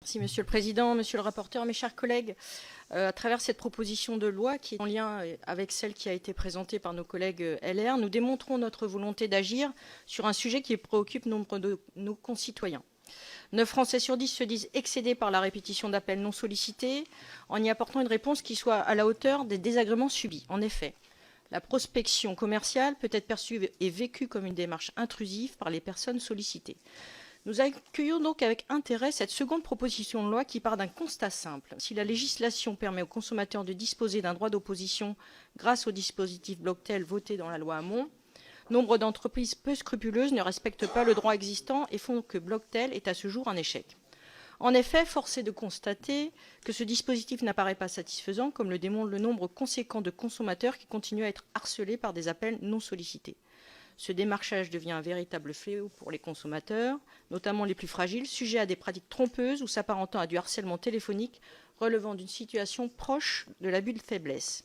Merci Monsieur le Président, Monsieur le rapporteur, mes chers collègues. À travers cette proposition de loi qui est en lien avec celle qui a été présentée par nos collègues LR, nous démontrons notre volonté d'agir sur un sujet qui préoccupe nombre de nos concitoyens. 9 Français sur 10 se disent excédés par la répétition d'appels non sollicités, en y apportant une réponse qui soit à la hauteur des désagréments subis. En effet, la prospection commerciale peut être perçue et vécue comme une démarche intrusive par les personnes sollicitées. Nous accueillons donc avec intérêt cette seconde proposition de loi qui part d'un constat simple. Si la législation permet aux consommateurs de disposer d'un droit d'opposition grâce au dispositif Blocktel voté dans la loi Hamon, nombre d'entreprises peu scrupuleuses ne respectent pas le droit existant et font que Blocktel est à ce jour un échec. En effet, force est de constater que ce dispositif n'apparaît pas satisfaisant, comme le démontre le nombre conséquent de consommateurs qui continuent à être harcelés par des appels non sollicités. Ce démarchage devient un véritable fléau pour les consommateurs, notamment les plus fragiles, sujets à des pratiques trompeuses ou s'apparentant à du harcèlement téléphonique relevant d'une situation proche de l'abus de faiblesse.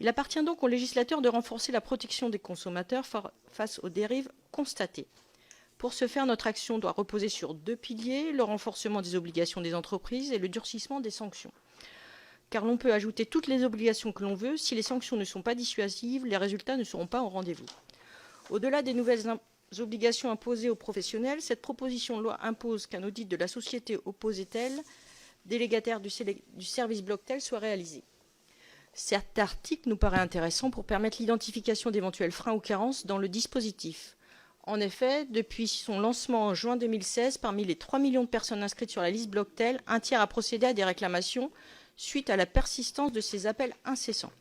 Il appartient donc aux législateurs de renforcer la protection des consommateurs face aux dérives constatées. Pour ce faire, notre action doit reposer sur 2 piliers, le renforcement des obligations des entreprises et le durcissement des sanctions. Car l'on peut ajouter toutes les obligations que l'on veut, si les sanctions ne sont pas dissuasives, les résultats ne seront pas au rendez-vous. Au-delà des nouvelles obligations imposées aux professionnels, cette proposition de loi impose qu'un audit de la société Opposetel, délégataire du service Blocktel, soit réalisé. Cet article nous paraît intéressant pour permettre l'identification d'éventuels freins ou carences dans le dispositif. En effet, depuis son lancement en juin 2016, parmi les 3 millions de personnes inscrites sur la liste Blocktel, un tiers a procédé à des réclamations suite à la persistance de ces appels incessants.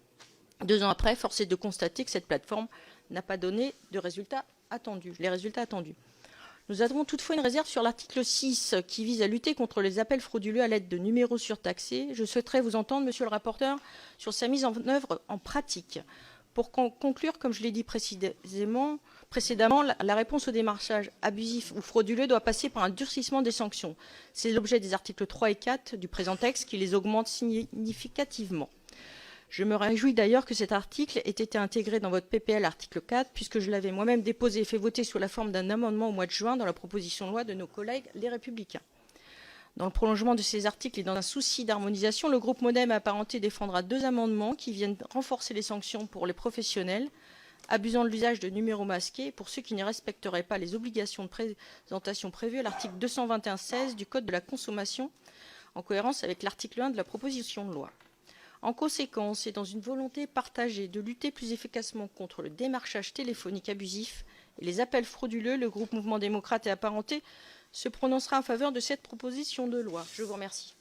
2 ans après, force est de constater que cette plateforme n'a pas donné les résultats attendus. Nous avons toutefois une réserve sur l'article 6 qui vise à lutter contre les appels frauduleux à l'aide de numéros surtaxés. Je souhaiterais vous entendre, monsieur le rapporteur, sur sa mise en œuvre en pratique. Pour conclure, comme je l'ai dit précédemment, la réponse au démarchage abusif ou frauduleux doit passer par un durcissement des sanctions. C'est l'objet des articles 3 et 4 du présent texte qui les augmente significativement. Je me réjouis d'ailleurs que cet article ait été intégré dans votre PPL article 4, puisque je l'avais moi-même déposé et fait voter sous la forme d'un amendement au mois de juin dans la proposition de loi de nos collègues les Républicains. Dans le prolongement de ces articles et dans un souci d'harmonisation, le groupe MoDem apparenté défendra 2 amendements qui viennent renforcer les sanctions pour les professionnels abusant de l'usage de numéros masqués pour ceux qui ne respecteraient pas les obligations de présentation prévues à l'article 221-16 du Code de la consommation, en cohérence avec l'article 1 de la proposition de loi. En conséquence, et dans une volonté partagée de lutter plus efficacement contre le démarchage téléphonique abusif et les appels frauduleux, le groupe Mouvement démocrate et apparenté se prononcera en faveur de cette proposition de loi. Je vous remercie.